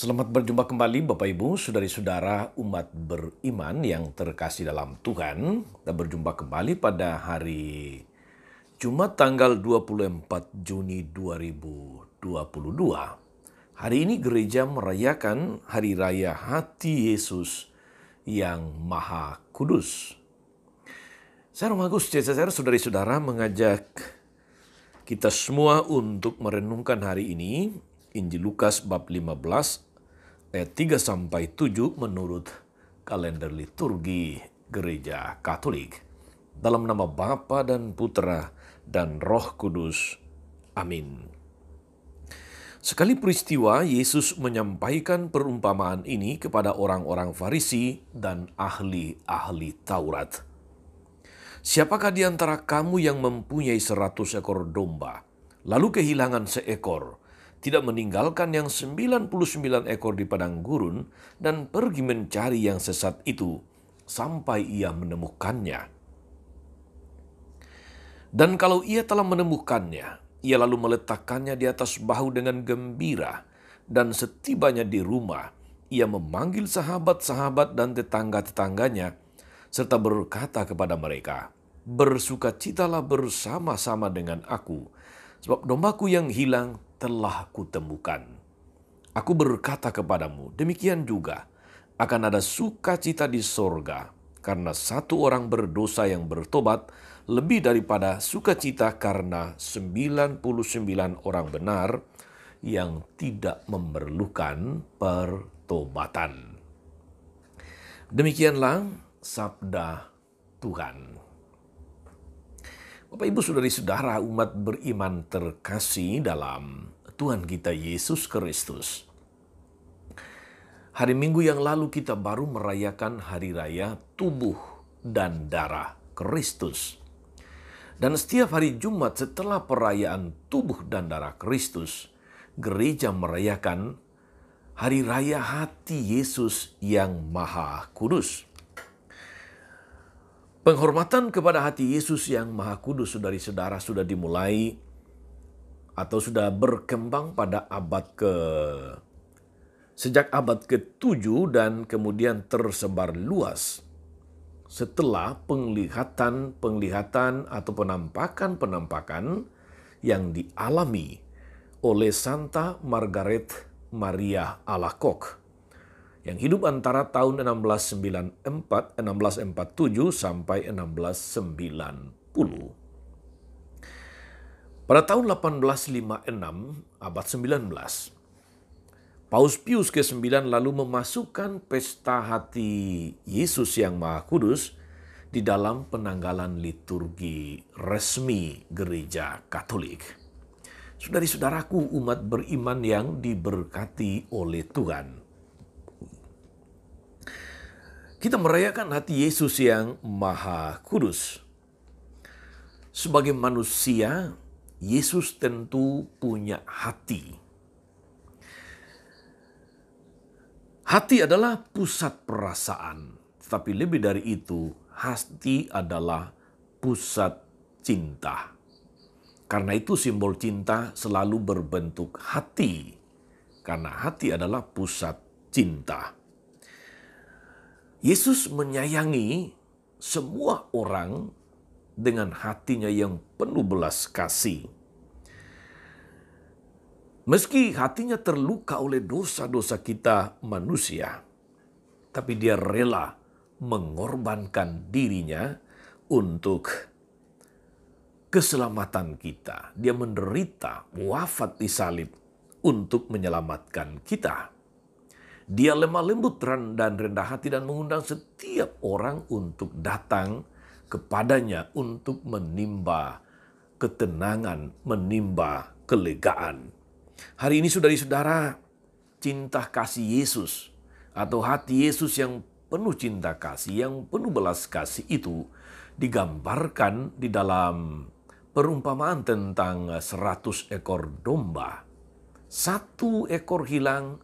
Selamat berjumpa kembali Bapak Ibu, saudari-saudara umat beriman yang terkasih dalam Tuhan. Kita berjumpa kembali pada hari Jumat tanggal 24 Juni 2022. Hari ini gereja merayakan Hari Raya Hati Yesus yang Maha Kudus. Saya Romagus Cesar, saudari-saudara mengajak kita semua untuk merenungkan hari ini Injil Lukas bab 15 ayat 3-7 menurut kalender liturgi Gereja Katolik. Dalam nama Bapa dan Putra dan Roh Kudus. Amin. Sekali peristiwa, Yesus menyampaikan perumpamaan ini kepada orang-orang Farisi dan ahli-ahli Taurat. Siapakah di antara kamu yang mempunyai 100 ekor domba, lalu kehilangan seekor, tidak meninggalkan yang 99 ekor di padang gurun dan pergi mencari yang sesat itu sampai ia menemukannya. Dan kalau ia telah menemukannya, ia lalu meletakkannya di atas bahu dengan gembira, dan setibanya di rumah, ia memanggil sahabat-sahabat dan tetangga-tetangganya, serta berkata kepada mereka, "Bersukacitalah bersama-sama dengan aku, sebab dombaku yang hilang telah kutemukan." Aku berkata kepadamu, demikian juga akan ada sukacita di sorga, karena satu orang berdosa yang bertobat, lebih daripada sukacita karena 99 orang benar yang tidak memerlukan pertobatan. Demikianlah sabda Tuhan. Bapak Ibu saudari-saudara umat beriman terkasih dalam Tuhan kita Yesus Kristus. Hari Minggu yang lalu kita baru merayakan Hari Raya Tubuh dan Darah Kristus. Dan setiap hari Jumat setelah perayaan Tubuh dan Darah Kristus, gereja merayakan Hari Raya Hati Yesus yang Maha Kudus. Penghormatan kepada hati Yesus yang Maha Kudus, saudari-saudara, sudah dimulai atau sudah berkembang pada sejak abad ke-7 dan kemudian tersebar luas setelah penglihatan atau penampakan yang dialami oleh Santa Margaret Maria Alacoque yang hidup antara tahun 1647 sampai 1690. Pada tahun 1856, abad 19, Paus Pius ke-9 lalu memasukkan pesta hati Yesus yang Maha Kudus di dalam penanggalan liturgi resmi Gereja Katolik. Saudari-saudaraku umat beriman yang diberkati oleh Tuhan. Kita merayakan hati Yesus yang Maha Kudus. Sebagai manusia, Yesus tentu punya hati. Hati adalah pusat perasaan, tetapi lebih dari itu, hati adalah pusat cinta. Karena itu simbol cinta selalu berbentuk hati, karena hati adalah pusat cinta. Yesus menyayangi semua orang dengan hatinya yang penuh belas kasih. Meski hatinya terluka oleh dosa-dosa kita manusia, tapi dia rela mengorbankan dirinya untuk keselamatan kita. Dia menderita, wafat di salib untuk menyelamatkan kita. Dia lemah lembut dan rendah hati dan mengundang setiap orang untuk datang kepadanya untuk menimba ketenangan, menimba kelegaan. Hari ini saudari-saudara, cinta kasih Yesus atau hati Yesus yang penuh cinta kasih, yang penuh belas kasih itu digambarkan di dalam perumpamaan tentang 100 ekor domba. Satu ekor hilang,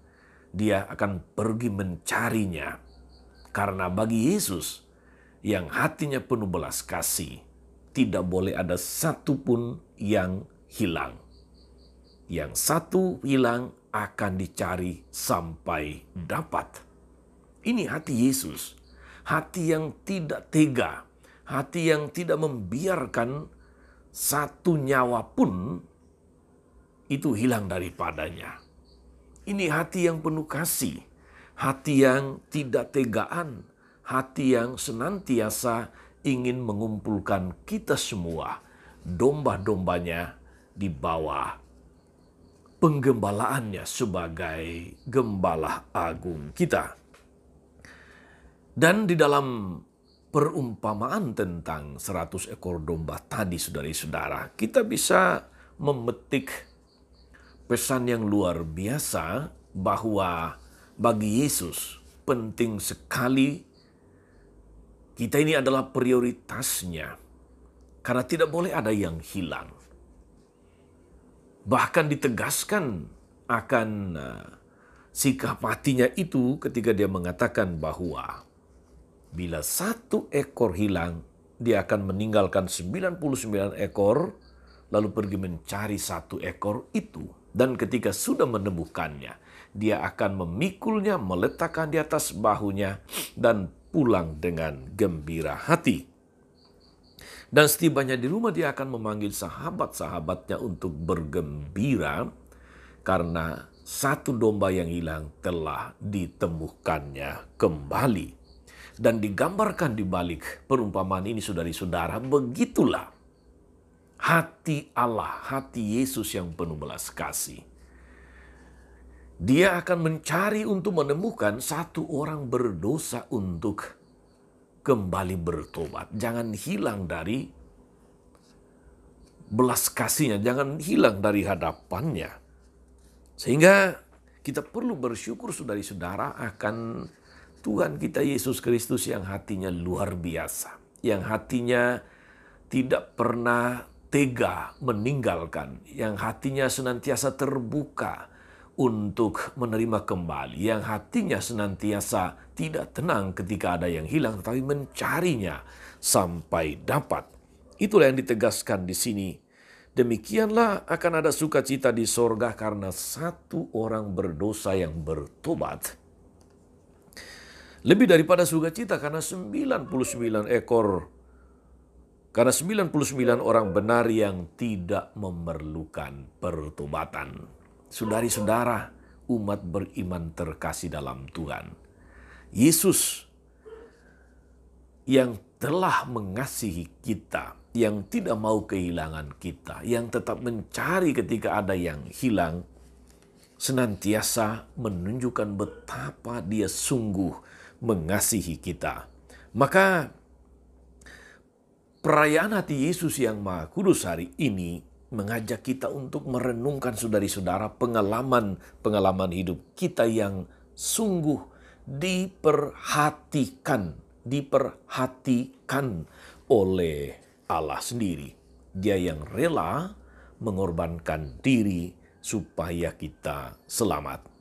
dia akan pergi mencarinya. Karena bagi Yesus yang hatinya penuh belas kasih, tidak boleh ada satu pun yang hilang. Yang satu hilang akan dicari sampai dapat. Ini hati Yesus, hati yang tidak tega, hati yang tidak membiarkan satu nyawa pun itu hilang daripadanya. Ini hati yang penuh kasih, hati yang tidak tegaan, hati yang senantiasa ingin mengumpulkan kita semua, domba-dombanya di bawah penggembalaannya sebagai gembala agung kita. Dan di dalam perumpamaan tentang 100 ekor domba tadi, saudara-saudara, kita bisa memetik pesan yang luar biasa bahwa bagi Yesus penting sekali kita ini adalah prioritasnya, karena tidak boleh ada yang hilang. Bahkan ditegaskan akan sikap hatinya itu ketika dia mengatakan bahwa bila satu ekor hilang, dia akan meninggalkan 99 ekor, lalu pergi mencari satu ekor itu. Dan ketika sudah menemukannya, dia akan memikulnya, meletakkan di atas bahunya, dan pulang dengan gembira hati. Dan setibanya di rumah, dia akan memanggil sahabat-sahabatnya untuk bergembira, karena satu domba yang hilang telah ditemukannya kembali. Dan digambarkan di balik perumpamaan ini, saudari-saudara, begitulah hati Allah, hati Yesus yang penuh belas kasih. Dia akan mencari untuk menemukan satu orang berdosa untuk kembali bertobat. Jangan hilang dari belas kasihnya, jangan hilang dari hadapannya. Sehingga kita perlu bersyukur, saudari-saudara, akan Tuhan kita Yesus Kristus yang hatinya luar biasa, yang hatinya tidak pernah tega meninggalkan, yang hatinya senantiasa terbuka untuk menerima kembali, yang hatinya senantiasa tidak tenang ketika ada yang hilang, tetapi mencarinya sampai dapat. Itulah yang ditegaskan di sini. Demikianlah akan ada sukacita di sorga karena satu orang berdosa yang bertobat. Lebih daripada sukacita karena 99 ekor, karena 99 orang benar yang tidak memerlukan pertobatan. Saudari-saudara, umat beriman terkasih dalam Tuhan, Yesus yang telah mengasihi kita, yang tidak mau kehilangan kita, yang tetap mencari ketika ada yang hilang, senantiasa menunjukkan betapa Dia sungguh mengasihi kita. Maka perayaan hati Yesus yang Maha Kudus hari ini mengajak kita untuk merenungkan, saudari-saudara, pengalaman hidup kita yang sungguh diperhatikan oleh Allah sendiri. Dia yang rela mengorbankan diri supaya kita selamat.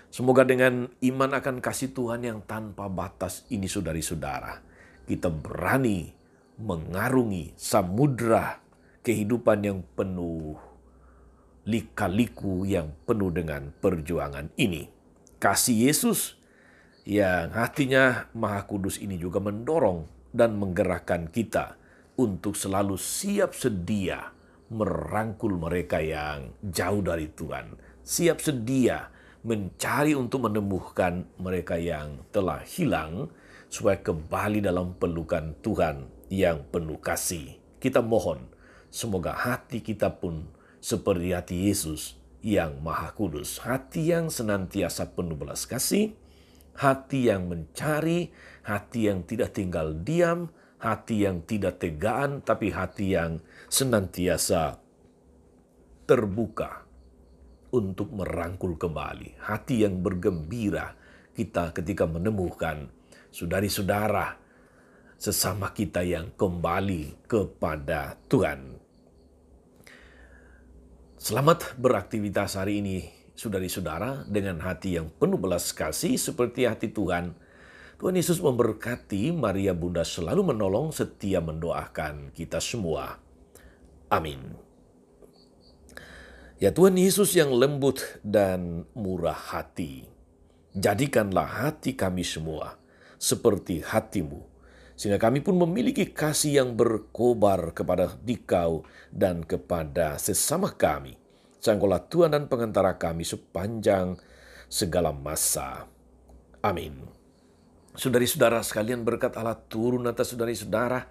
Semoga dengan iman akan kasih Tuhan yang tanpa batas ini, saudari-saudara, kita berani mengarungi samudra kehidupan yang penuh lika-liku, yang penuh dengan perjuangan ini. Kasih Yesus yang hatinya Maha Kudus ini juga mendorong dan menggerakkan kita untuk selalu siap sedia merangkul mereka yang jauh dari Tuhan, siap sedia mencari untuk menemukan mereka yang telah hilang, supaya kembali dalam pelukan Tuhan yang penuh kasih. Kita mohon, semoga hati kita pun seperti hati Yesus yang Maha Kudus, hati yang senantiasa penuh belas kasih, hati yang mencari, hati yang tidak tinggal diam, hati yang tidak tegaan, tapi hati yang senantiasa terbuka untuk merangkul kembali. Hati yang bergembira kita ketika menemukan saudari-saudara sesama kita yang kembali kepada Tuhan. Selamat beraktivitas hari ini, saudari-saudara, dengan hati yang penuh belas kasih seperti hati Tuhan. Tuhan Yesus memberkati. Maria Bunda selalu menolong, setia mendoakan kita semua. Amin. Ya Tuhan Yesus yang lembut dan murah hati, jadikanlah hati kami semua seperti hatimu, sehingga kami pun memiliki kasih yang berkobar kepada Dikau dan kepada sesama kami. Sangkolah Tuhan dan pengantara kami sepanjang segala masa. Amin. Saudari-saudara sekalian, berkat Allah turun atas saudari-saudara,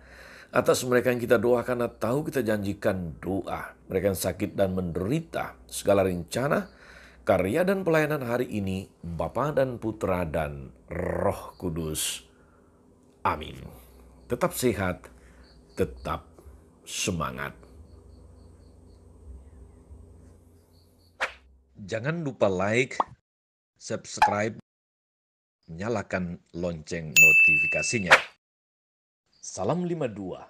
atas mereka yang kita doakan atau kita janjikan doa, mereka yang sakit dan menderita, segala rencana, karya dan pelayanan hari ini, Bapa dan Putra dan Roh Kudus. Amin. Tetap sehat, tetap semangat. Jangan lupa like, subscribe, nyalakan lonceng notifikasinya. Salam 52,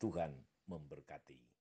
Tuhan memberkati.